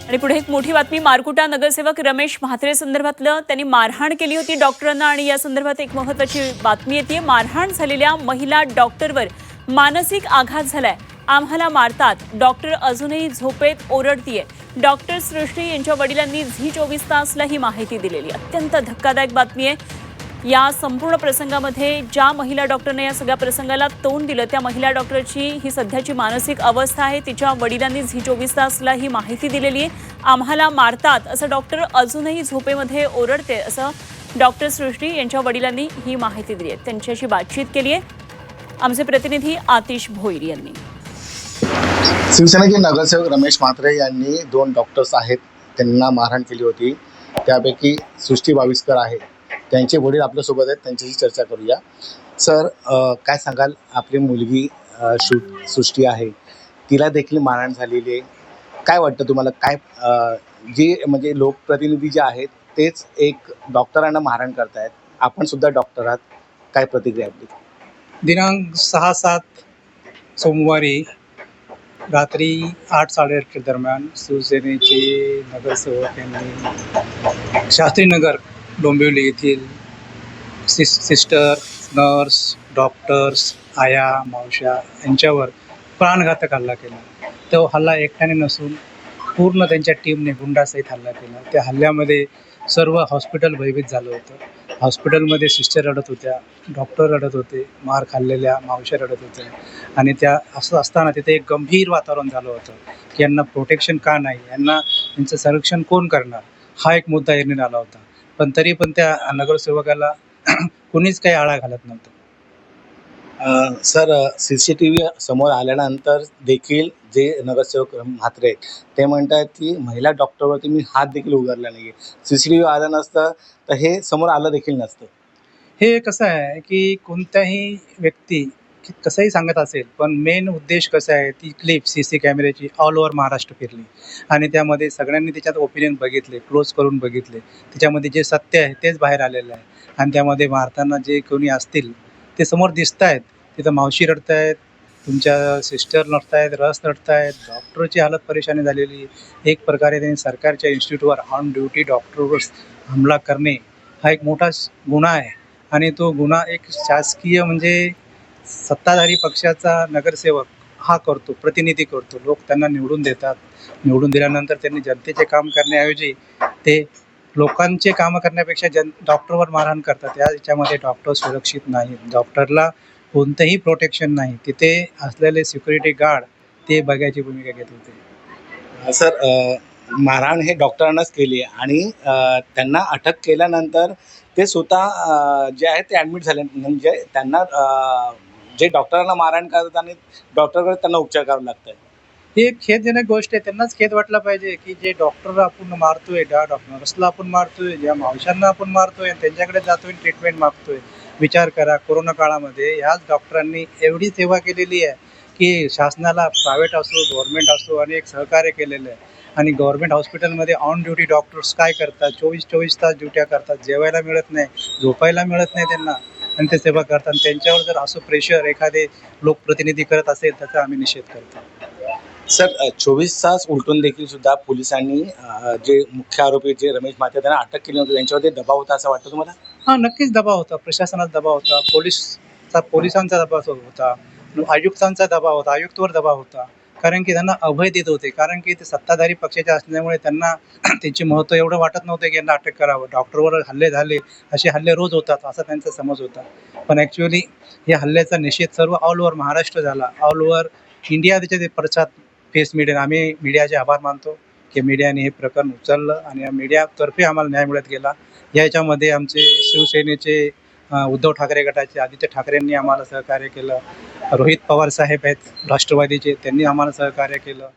आणि पुढे एक मोठी बातमी, मारकुटा नगरसेवक रमेश म्हात्रे संदर्भातलं, त्यांनी मारहाण केली होती डॉक्टरांना आणि या संदर्भात एक महत्त्वाची बातमी येते। मारहाण झालेल्या महिला डॉक्टरवर मानसिक आघात झालाय। आम्हाला मारतात, डॉक्टर अजूनही झोपेत ओरडतीये। डॉक्टर सृष्टी यांच्या वडिलांनी झी24 तासला ही माहिती दिलेली अत्यंत धक्कादायक बातमी आहे। या संपूर्ण प्रसंगामध्ये ज्या महिला डॉक्टरने या सगळ्या प्रसंगाला तोंड दिलं त्या महिला डॉक्टरची ही सध्याची मानसिक अवस्था आहे। तिच्या वडिलांनी झी24 तासला ही माहिती दिलेली आहे। आम्हाला मारतात असं डॉक्टर अजूनही झोपेमध्ये ओरडते असं डॉक्टर सृष्टी यांच्या वडिलांनी ही माहिती दिली आहे। त्यांच्याशी बातचीत केली आहे आमचे प्रतिनिधी आतिश भोईर यांनी। शिवसेनेचे नगरसेवक रमेश म्हात्रे यांनी 2 डॉक्टर्स आहेत त्यांना मारहाण केली होती। त्यापैकी सृष्टी वाविस्कर आहे, त्यांचे वडील आपल्यासोबत आहेत, त्यांच्याशी चर्चा करूया। सर, काय सांगाल, आपली मुलगी सृष्टी आहे, तिला देखील मारहाण झालेली आहे, काय वाटतं तुम्हाला? काय जे म्हणजे लोकप्रतिनिधी जे आहेत तेच एक डॉक्टरांना मारहाण करतायत, आपण सुद्धा डॉक्टर आहात, काय प्रतिक्रिया आपली? दिनांक 6-7 सोमवारी रात्री 8-8:30 दरम्यान शिवसेनेचे नगरसेवक यांनी शास्त्रीनगर डोंबिवली येथील सिस्टर, नर्स, डॉक्टर्स, आया, मावश्या यांच्यावर प्राणघातक हल्ला केला। तो हल्ला एकट्याने नसून पूर्ण त्यांच्या टीमने गुंडासहित हल्ला केला। त्या हल्ल्यामध्ये सर्व हॉस्पिटल भयभीत झालं होतं। हॉस्पिटलमध्ये सिस्टर रडत होत्या, डॉक्टर रडत होते, मार खाल्लेल्या मावश्या रडत होत्या आणि त्या असं असताना तिथे एक गंभीर वातावरण झालं होतं की यांना प्रोटेक्शन का नाही, यांचं संरक्षण कोण करणार, हा एक मुद्दा येऊन आला होता। पण तरी पण त्या नगरसेवकाला कोणीच काही आळा घालत नव्हतं। सर, CCTV समोर आल्यानंतर देखील जे नगरसेवक म्हात्रे ते म्हणतात की महिला डॉक्टरवरती मी हात देखील उगारला नाही आहे। CCTV आलं नसतं तर हे समोर आलं देखील नसतं। हे कसं आहे की कोणत्याही व्यक्ती कसंही सांगत असेल, पण मेन उद्देश कसा आहे, ती क्लिप CC कॅमेऱ्याची ऑल ओव्हर महाराष्ट्र फिरली आणि त्यामध्ये सगळ्यांनी त्याच्यात ओपिनियन बघितले, क्लोज करून बघितले, त्याच्यामध्ये जे सत्य आहे तेच बाहेर आलेलं आहे आणि त्यामध्ये मारताना जे कोणी असतील ते समोर दिसत आहेत। तिथं मावशी रडत आहेत, तुमच्या सिस्टर रडत आहेत, रस रडत आहेत, डॉक्टरची हालत परेशानी झालेली। एक प्रकारे त्यांनी सरकारच्या इन्स्टिट्यूटवर ऑन ड्युटी डॉक्टरवर हमला करणे हा एक मोठा गुन्हा आहे आणि तो गुन्हा एक शासकीय म्हणजे सत्ताधारी पक्षाचा नगरसेवक हा करतो, प्रतिनिधी करतो। लोक त्यांना निवडून देतात, निवडून दिल्यानंतर त्यांनी जनतेचे काम करण्याऐवजी ते लोकांचे कामं करण्यापेक्षा डॉक्टरवर मारहाण करतात। याच्यामध्ये डॉक्टर सुरक्षित नाही, डॉक्टरला कोणतंही प्रोटेक्शन नाही, तिथे असलेले सिक्युरिटी गार्ड ते बघायची भूमिका घेत होते। सर, मारहाण हे डॉक्टरांनाच केली आहे आणि त्यांना अटक केल्यानंतर ते स्वतः जे आहे ते ॲडमिट झाले, म्हणजे त्यांना जे डॉक्टरांना मारहाण करतात आणि डॉक्टरकडे त्यांना उपचार करावे लागतात। ही एक खेदजनक गोष्ट आहे। त्यांनाच खेद वाटला पाहिजे की जे डॉक्टर आपण मारतोय, नर्सला आपण मारतोय, ज्या मावशांना आपण मारतोय, त्यांच्याकडे जातोय, ट्रीटमेंट मागतोय। विचार करा, कोरोना काळामध्ये ह्याच डॉक्टरांनी एवढी सेवा केलेली आहे की शासनाला, प्रायव्हेट असो गव्हर्नमेंट असो, अनेक सहकार्य केलेलं आहे आणि गव्हर्नमेंट हॉस्पिटलमध्ये ऑन ड्युटी डॉक्टर्स काय करतात, 24-24 तास ड्युट्या करतात, जेवायला मिळत नाही, झोपायला मिळत नाही त्यांना आणि ते सेवा करतात। त्यांच्यावर जर असं प्रेशर एखादे लोकप्रतिनिधी करत असेल त्याचा आम्ही निषेध करतो। सर, 24 तास उलटून देखील सुद्धा पोलिसांनी जे मुख्य आरोपी जे रमेश म्हात्रे त्यांना अटक केली नव्हती, त्यांच्यावरती दबाव होता असं वाटतं तुम्हाला? हां, नक्कीच दबाव होता, प्रशासनाचा दबाव होता, पोलिसांचा दबाव होता, आयुक्तांचा दबाव होता, आयुक्तवर दबाव होता, कारण की त्यांना अभय देत होते, कारण की ते सत्ताधारी पक्षाचे असल्यामुळे त्यांना त्यांचे महत्त्व एवढं वाटत नव्हतं की यांना अटक करावं। डॉक्टरवर हल्ले झाले, असे हल्ले रोज होतात असा त्यांचा समज होता, पण ॲक्च्युअली या हल्ल्याचा निषेध सर्व ऑल ओव्हर महाराष्ट्र झाला, ऑल ओव्हर इंडिया त्याचे प्रचार फेस मीडिया। आम्ही मीडियाचे आभार मानतो की मीडियाने हे प्रकरण उचललं आणि या मीडियातर्फे आम्हाला न्याय मिळत गेला। याच्यामध्ये आमचे शिवसेनेचे उद्धव ठाकरे गटाचे आदित्य ठाकरेंनी आम्हाला सहकार्य केलं, रोहित पवार साहेब आहेत राष्ट्रवादीचे, त्यांनी आम्हाला सहकार्य केलं।